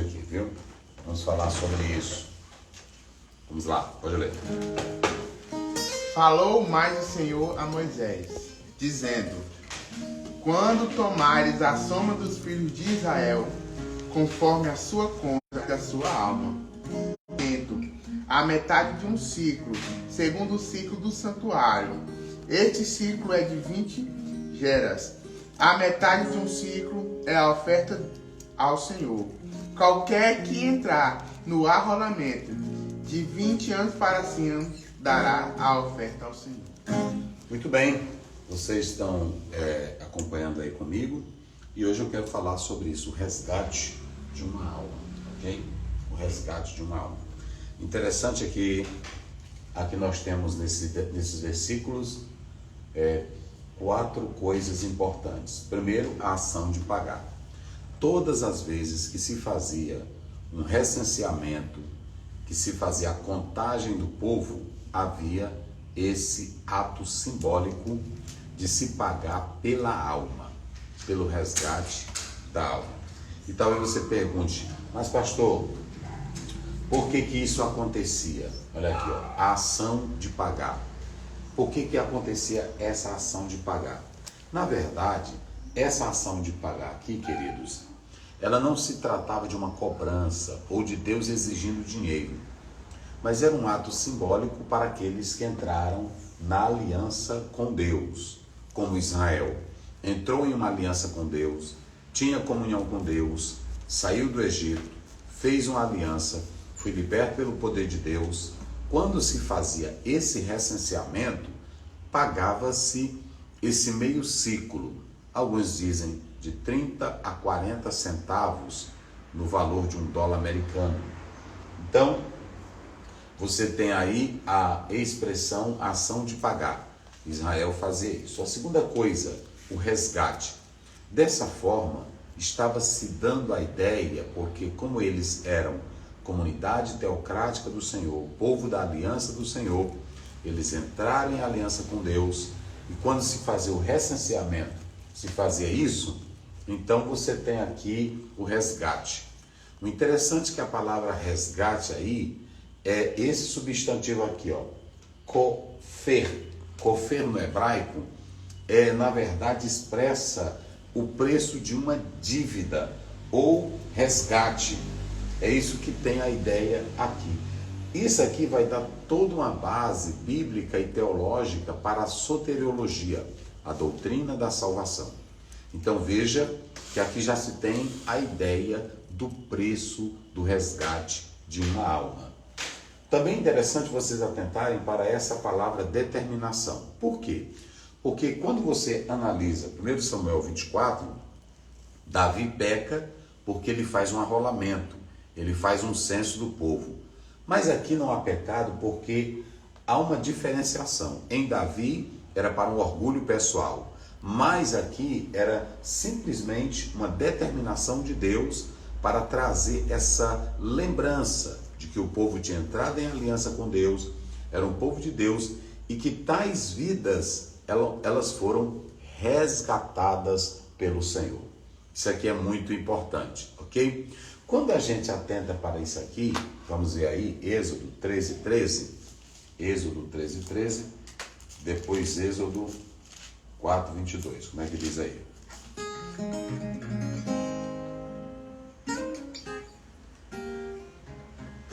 aqui, viu? Vamos falar sobre isso. Vamos lá, pode ler. Falou mais o Senhor a Moisés, dizendo: quando tomares a soma dos filhos de Israel, conforme a sua conta da sua alma, a metade de um ciclo, segundo o ciclo do santuário. Este ciclo é de 20 geras. A metade de um ciclo é a oferta ao Senhor. Qualquer que entrar no arrolamento de 20 anos para cima, dará a oferta ao Senhor. Muito bem, vocês estão acompanhando aí comigo e hoje eu quero falar sobre isso, o resgate de uma alma, ok? O resgate de uma alma. Interessante é que aqui nós temos nesses versículos 4 coisas importantes. Primeiro, a ação de pagar. Todas as vezes que se fazia um recenseamento, que se fazia a contagem do povo, havia esse ato simbólico de se pagar pela alma, pelo resgate da alma. E talvez você pergunte, mas pastor, por que isso acontecia? Olha aqui, ó, a ação de pagar. Por que acontecia essa ação de pagar? Na verdade, essa ação de pagar aqui, queridos, ela não se tratava de uma cobrança ou de Deus exigindo dinheiro, mas era um ato simbólico para aqueles que entraram na aliança com Deus, como Israel. Entrou em uma aliança com Deus, tinha comunhão com Deus, saiu do Egito, fez uma aliança, foi liberto pelo poder de Deus. Quando se fazia esse recenseamento, pagava-se esse meio ciclo, alguns dizem de 30 a 40 centavos no valor de $1 americano. Então, você tem aí a expressão ação de pagar. Israel fazia isso. A segunda coisa, o resgate. Dessa forma, estava se dando a ideia, porque como eles eram comunidade teocrática do Senhor, povo da aliança do Senhor, eles entraram em aliança com Deus, e quando se fazia o recenseamento, se fazia isso, então você tem aqui o resgate. O interessante é que a palavra resgate aí é esse substantivo aqui, ó, kofer. Kofer no hebraico na verdade expressa o preço de uma dívida ou resgate. É isso que tem a ideia aqui. Isso aqui vai dar toda uma base bíblica e teológica para a soteriologia, a doutrina da salvação. Então veja que aqui já se tem a ideia do preço do resgate de uma alma. Também é interessante vocês atentarem para essa palavra determinação. Por quê? Porque quando você analisa 1 Samuel 24, Davi peca porque ele faz um arrolamento, ele faz um censo do povo. Mas aqui não há pecado porque há uma diferenciação. Em Davi era para um orgulho pessoal, mas aqui era simplesmente uma determinação de Deus para trazer essa lembrança de que o povo tinha entrado em aliança com Deus, era um povo de Deus e que tais vidas, elas foram resgatadas pelo Senhor. Isso aqui é muito importante, ok? Quando a gente atenta para isso aqui, vamos ver aí, Êxodo 13:13, Êxodo 13:13, depois Êxodo 4:22, como é que diz aí?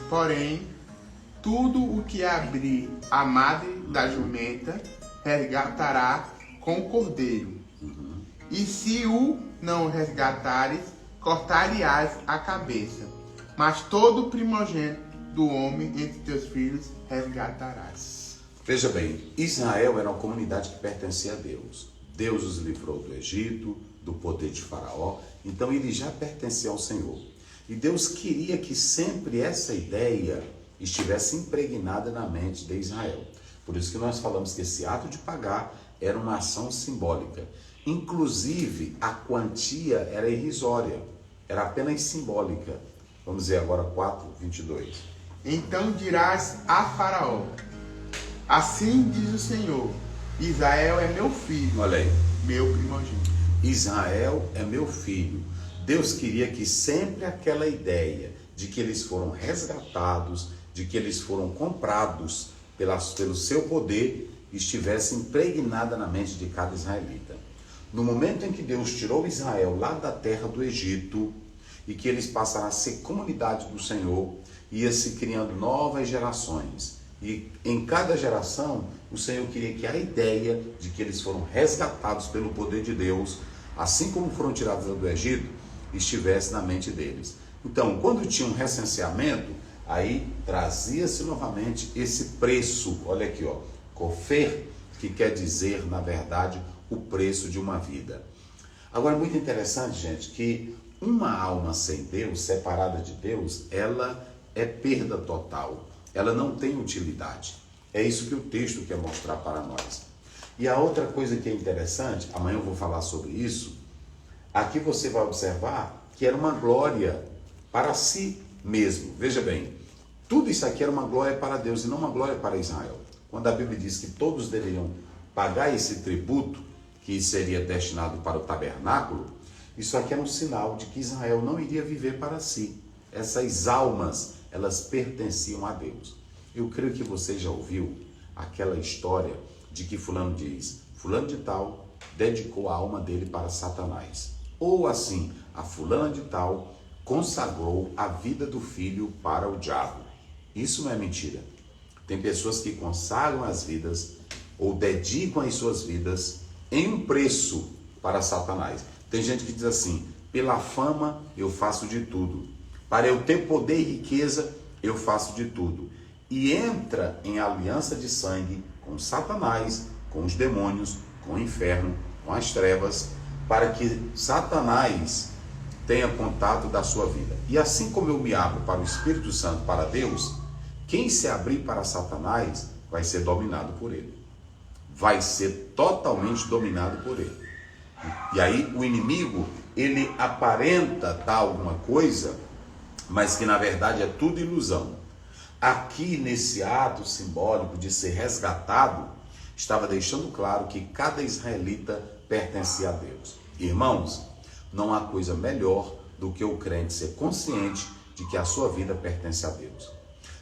Porém, tudo o que abrir a madre da jumenta, resgatará com o cordeiro. E se o não resgatares, cortar-lhe-ás a cabeça. Mas todo o primogênito do homem entre teus filhos resgatarás. Veja bem, Israel era uma comunidade que pertencia a Deus. Deus os livrou do Egito, do poder de Faraó, então ele já pertencia ao Senhor. E Deus queria que sempre essa ideia estivesse impregnada na mente de Israel. Por isso que nós falamos que esse ato de pagar era uma ação simbólica. Inclusive, a quantia era irrisória, era apenas simbólica. Vamos ver agora 4:22. Então dirás a Faraó: assim diz o Senhor, Israel é meu filho, Olha aí. meu primogênito. Israel é meu filho. Deus queria que sempre aquela ideia de que eles foram resgatados, de que eles foram comprados pelo seu poder, estivesse impregnada na mente de cada israelita. No momento em que Deus tirou Israel lá da terra do Egito, e que eles passaram a ser comunidade do Senhor, ia se criando novas gerações. E em cada geração, o Senhor queria que a ideia de que eles foram resgatados pelo poder de Deus, assim como foram tirados do Egito, estivesse na mente deles. Então, quando tinha um recenseamento, aí trazia-se novamente esse preço, olha aqui, ó, Kofer, que quer dizer, na verdade, o preço de uma vida. Agora, muito interessante, gente, que uma alma sem Deus, separada de Deus, ela é perda total. Ela não tem utilidade. É isso que o texto quer mostrar para nós. E a outra coisa que é interessante, amanhã eu vou falar sobre isso, aqui você vai observar que era uma glória para si mesmo. Veja bem, tudo isso aqui era uma glória para Deus e não uma glória para Israel. Quando a Bíblia diz que todos deveriam pagar esse tributo, que seria destinado para o tabernáculo, isso aqui era um sinal de que Israel não iria viver para si. Essas almas, elas pertenciam a Deus. Eu creio que você já ouviu aquela história de que fulano diz, fulano de tal dedicou a alma dele para Satanás. Ou assim, a fulana de tal consagrou a vida do filho para o diabo. Isso não é mentira. Tem pessoas que consagram as vidas ou dedicam as suas vidas em um preço para Satanás. Tem gente que diz assim, pela fama eu faço de tudo. Para eu ter poder e riqueza, eu faço de tudo. E entra em aliança de sangue com Satanás, com os demônios, com o inferno, com as trevas, para que Satanás tenha contato da sua vida. E assim como eu me abro para o Espírito Santo, para Deus, quem se abrir para Satanás vai ser dominado por ele. Vai ser totalmente dominado por ele. E aí o inimigo, ele aparenta dar alguma coisa, mas que na verdade é tudo ilusão. Aqui nesse ato simbólico de ser resgatado, estava deixando claro que cada israelita pertencia a Deus. Irmãos, não há coisa melhor do que o crente ser consciente de que a sua vida pertence a Deus.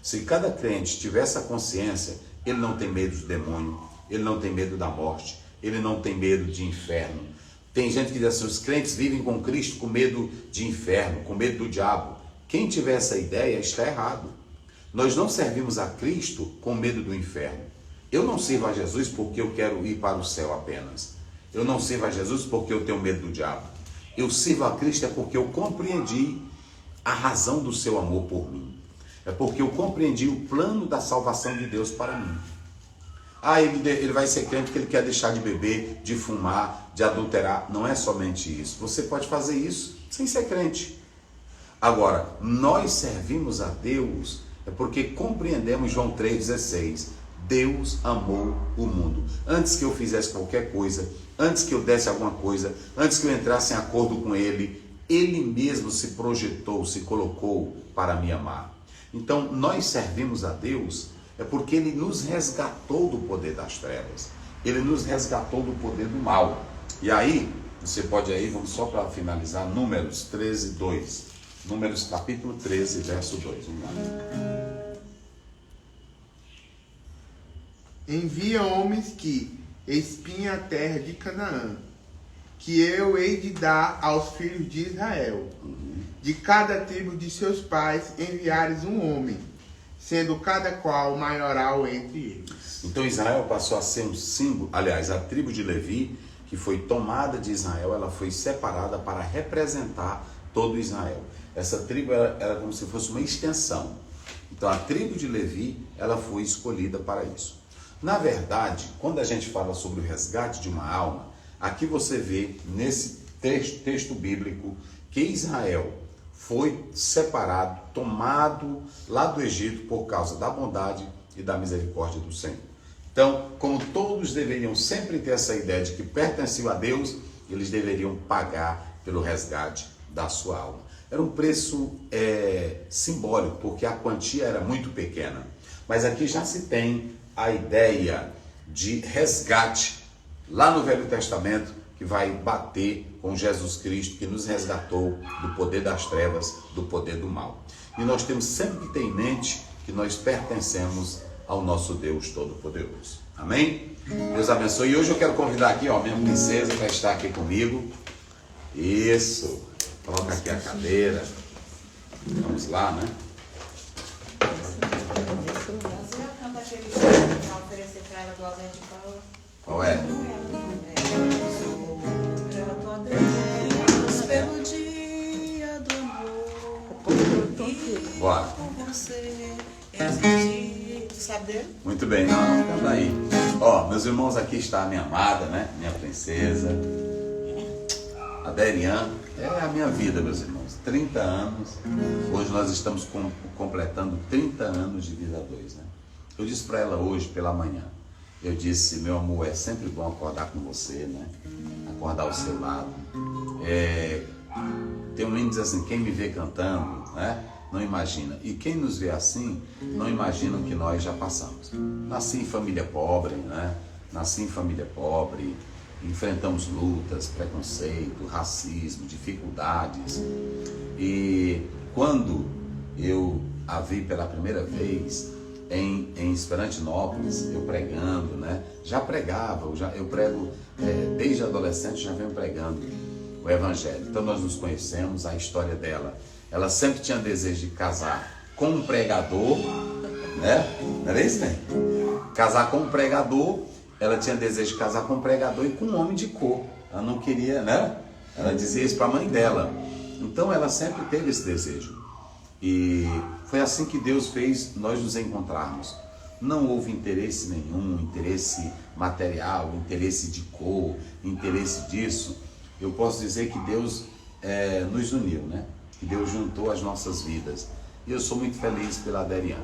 Se cada crente tiver essa consciência, ele não tem medo do demônio, ele não tem medo da morte, ele não tem medo de inferno. Tem gente que diz assim, os crentes vivem com Cristo com medo de inferno, com medo do diabo. Quem tiver essa ideia está errado. Nós não servimos a Cristo com medo do inferno. Eu não sirvo a Jesus porque eu quero ir para o céu apenas. Eu não sirvo a Jesus porque eu tenho medo do diabo. Eu sirvo a Cristo é porque eu compreendi a razão do seu amor por mim. É porque eu compreendi o plano da salvação de Deus para mim. Ah, ele vai ser crente porque ele quer deixar de beber, de fumar, de adulterar. Não é somente isso. Você pode fazer isso sem ser crente. Agora, nós servimos a Deus é porque compreendemos João 3,16. Deus amou o mundo. Antes que eu fizesse qualquer coisa, antes que eu desse alguma coisa, antes que eu entrasse em acordo com Ele, Ele mesmo se projetou, se colocou para me amar. Então, nós servimos a Deus é porque Ele nos resgatou do poder das trevas. Ele nos resgatou do poder do mal. E aí, você pode aí, vamos só para finalizar, Números 13, 2. Números capítulo 13, verso 2. Vamos lá. Envia homens que espiem a terra de Canaã, que eu hei de dar aos filhos de Israel. De cada tribo de seus pais enviares um homem, sendo cada qual maioral entre eles. Então Israel passou a ser um símbolo, aliás, a tribo de Levi, que foi tomada de Israel, ela foi separada para representar todo Israel. Essa tribo era como se fosse uma extensão. Então a tribo de Levi, ela foi escolhida para isso. Na verdade, quando a gente fala sobre o resgate de uma alma, aqui você vê nesse texto bíblico que Israel foi separado, tomado lá do Egito por causa da bondade e da misericórdia do Senhor. Então, como todos deveriam sempre ter essa ideia de que pertenciam a Deus, eles deveriam pagar pelo resgate da sua alma. Era um preço simbólico, porque a quantia era muito pequena. Mas aqui já se tem a ideia de resgate lá no Velho Testamento, que vai bater com Jesus Cristo, que nos resgatou do poder das trevas, do poder do mal. E nós temos sempre que ter em mente que nós pertencemos ao nosso Deus Todo-Poderoso. Amém? Deus abençoe. E hoje eu quero convidar aqui, ó, minha princesa para estar aqui comigo. Isso. Coloca aqui a cadeira. Vamos lá, né? Qual é? Pelo dia do amor e Bora. com você existir. Tu sabe dele? Muito bem, não, canta aí. Ó, meus irmãos, aqui está a minha amada, né? Minha princesa. A Derian é a minha vida, meus irmãos. 30 anos. Hoje nós estamos completando 30 anos de vida a dois, né? Eu disse para ela hoje, pela manhã. Eu disse, meu amor, é sempre bom acordar com você, né? Acordar ao seu lado. Tem um menino que diz assim, quem me vê cantando, né? Não imagina. E quem nos vê assim, não imagina o que nós já passamos. Nasci em família pobre, né? Nasci em família pobre, enfrentamos lutas, preconceito, racismo, dificuldades. E quando eu a vi pela primeira vez em Esperantinópolis, eu pregando, né? Já pregava, eu prego desde adolescente, já venho pregando o Evangelho. Então nós nos conhecemos, a história dela. Ela sempre tinha desejo de casar com um pregador, né? Não era isso, né? Casar com um pregador, ela tinha desejo de casar com um pregador e com um homem de cor. Ela não queria, né? Ela dizia isso para a mãe dela. Então ela sempre teve esse desejo. E foi assim que Deus fez nós nos encontrarmos. Não houve interesse nenhum, interesse material, interesse de cor, interesse disso. Eu posso dizer que Deus nos uniu, né? Que Deus juntou as nossas vidas. E eu sou muito feliz pela Derian.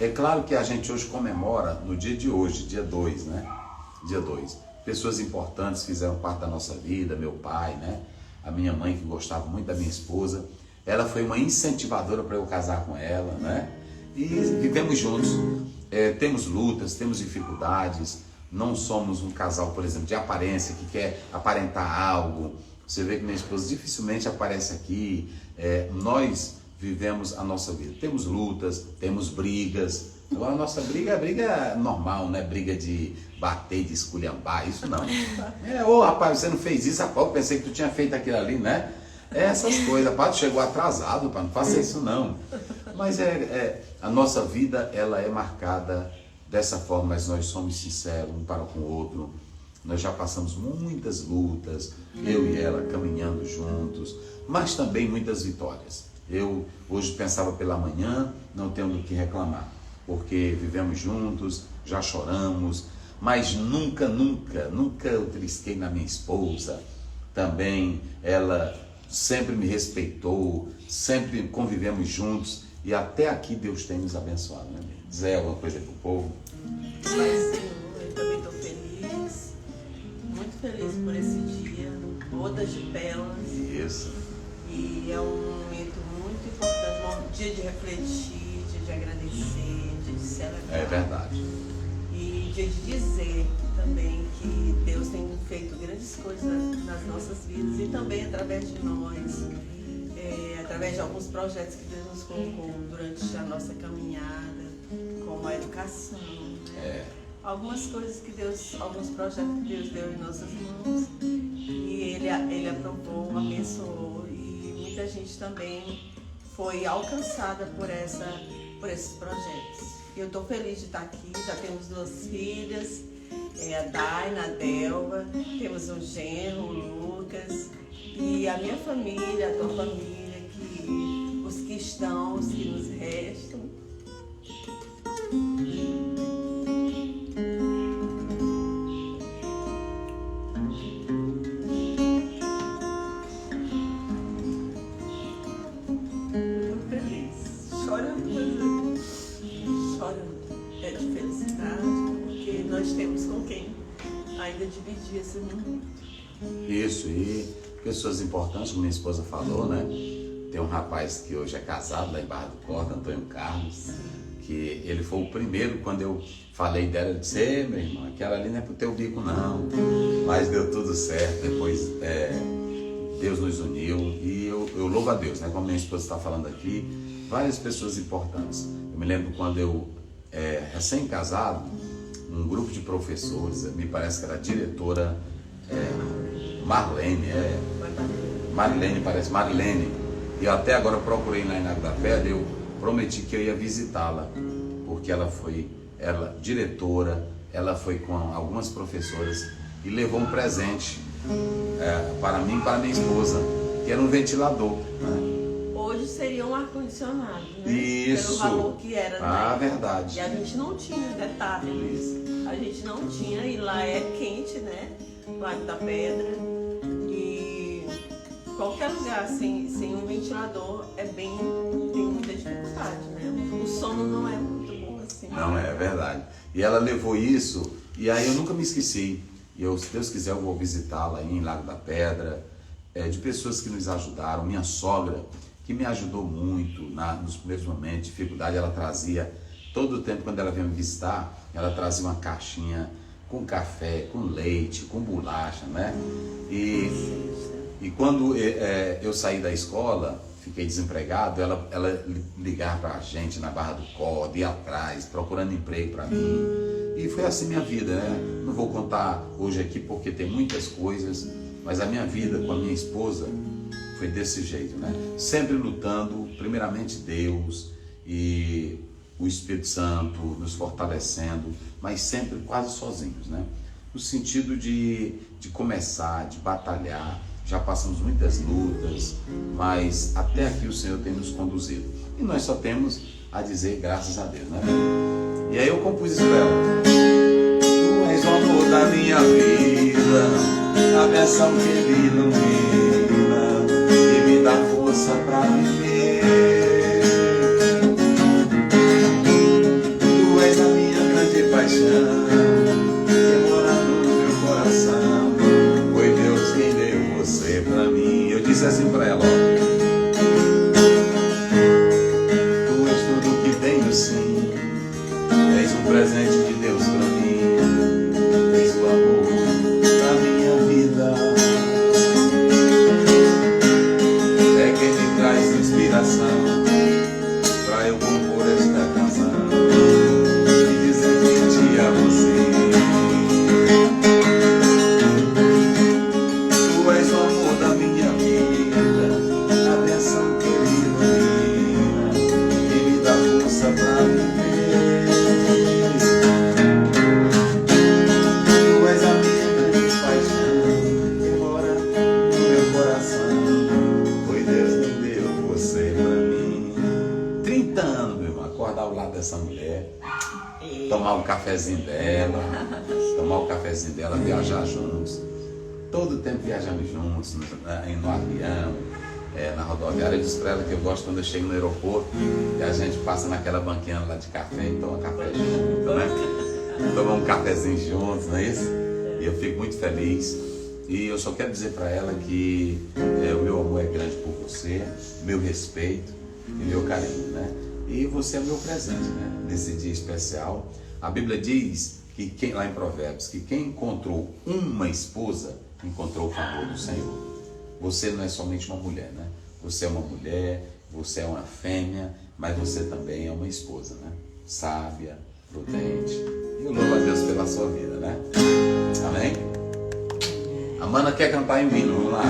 É claro que a gente hoje comemora, no dia de hoje, dia 2, né? Dia 2. Pessoas importantes fizeram parte da nossa vida, meu pai, né? A minha mãe, que gostava muito da minha esposa. Ela foi uma incentivadora para eu casar com ela, né? E vivemos juntos. Temos lutas, temos dificuldades. Não somos um casal, por exemplo, de aparência, que quer aparentar algo. Você vê que minha esposa dificilmente aparece aqui. Nós vivemos a nossa vida. Temos lutas, temos brigas. Agora a nossa briga é briga normal, não é briga de bater, de esculhambar, isso não. Ô rapaz, você não fez isso, rapaz, eu pensei que tu tinha feito aquilo ali, né? Essas coisas, rapaz, tu chegou atrasado, rapaz, não faça isso não. Mas a nossa vida, ela é marcada dessa forma, mas nós somos sinceros um para com o outro. Nós já passamos muitas lutas, eu e ela caminhando juntos, mas também muitas vitórias. Eu hoje pensava pela manhã, não tenho do que reclamar, porque vivemos juntos, já choramos, mas nunca eu trisquei na minha esposa. Também ela sempre me respeitou, sempre convivemos juntos e até aqui Deus tem nos abençoado, né? Dizer alguma coisa para o povo? Mas, Senhor, eu também estou feliz, muito feliz por esse dia, bodas de pérolas. Isso. E é um momento muito importante, um dia de refletir, dia de agradecer, dia de celebrar. É verdade. E dia de dizer também que Deus tem feito grandes coisas nas nossas vidas e também através de nós, através de alguns projetos que Deus nos colocou durante a nossa caminhada, como a educação, né? Algumas coisas que Deus, alguns projetos que Deus deu em nossas mãos e Ele aprovou, abençoou e muita gente também foi alcançada por esses projetos. Eu estou feliz de estar aqui, já temos 2 filhas, a Daina, a Delva, temos um genro, o Lucas, e a minha família, a tua família, os que estão, os que nos restam. Muito feliz, chorando de felicidade, porque nós temos com quem ainda dividir esse mundo. Isso, e pessoas importantes, como minha esposa falou, né? Tem um rapaz que hoje é casado lá em Barra do Corda, Antônio Carlos, porque ele foi o primeiro. Quando eu falei dela, ele disse: "Ei, meu irmão, aquela ali não é pro teu bico não", mas deu tudo certo. Depois Deus nos uniu e eu louvo a Deus, né? Como minha esposa está falando aqui, várias pessoas importantes. Eu me lembro quando eu, recém-casado, um grupo de professores, me parece que era a diretora Marlene, Marilene, e eu até agora procurei lá em Lago da Pedra. Eu prometi que eu ia visitá-la, porque ela diretora, ela foi com algumas professoras e levou um presente para mim e para minha esposa, que era um ventilador, né? Hoje seria um ar-condicionado, né? Isso. Pelo valor que era, né? Verdade. E a gente não tinha detalhes. A gente não tinha, e lá é quente, né? Lago da Pedra. E qualquer lugar sem um ventilador tem muita dificuldade, né? O sono não é muito bom assim. Não, é verdade. E ela levou isso, e aí eu nunca me esqueci. E eu, se Deus quiser, eu vou visitá-la aí em Lago da Pedra, de pessoas que nos ajudaram. Minha sogra, que me ajudou muito nos primeiros momentos de dificuldade, ela trazia, todo o tempo quando ela vinha me visitar, ela trazia uma caixinha com café, com leite, com bolacha, né? E quando eu saí da escola, fiquei desempregado, ela ligava para a gente na Barra do Corda, ia atrás, procurando emprego para mim. E foi assim minha vida, né? Não vou contar hoje aqui porque tem muitas coisas, mas a minha vida com a minha esposa foi desse jeito, né? Sempre lutando, primeiramente Deus e o Espírito Santo nos fortalecendo, mas sempre quase sozinhos, né? No sentido de começar, de batalhar. Já passamos muitas lutas, mas até aqui o Senhor tem nos conduzido. E nós só temos a dizer graças a Deus, né? E aí eu compus isso para ela. Tu és o amor da minha vida, a versão que me ilumina e me dá força para viver. Tu és a minha grande paixão, que mora no meu coração. Foi Deus quem deu você para mim. Eu disse assim para ela, ó. Tu és tudo que tenho, sim. És um presente de Deus para mim. És o amor da minha vida. É quem me traz inspiração para eu compor esta canção e dizer que te amo, sim. Tu és o amor da minha vida, a bênção que me ilumina e me dá força para viver. Dessa mulher, tomar o cafezinho dela, viajar juntos, todo o tempo viajamos juntos, no avião, na rodoviária. Eu disse para ela que eu gosto quando eu chego no aeroporto e a gente passa naquela banquinha lá de café e toma café junto, né? Toma um cafezinho juntos, não é isso? E eu fico muito feliz. E eu só quero dizer para ela que o meu amor é grande por você, meu respeito e meu carinho, né? E você é o meu presente, né? Nesse dia especial. A Bíblia diz que lá em Provérbios, que quem encontrou uma esposa, encontrou o favor do Senhor. Você não é somente uma mulher, né? Você é uma mulher, você é uma fêmea, mas você também é uma esposa, né? Sábia, prudente. E eu louvo a Deus pela sua vida, né? Amém? A Mana quer cantar em hino, vamos lá.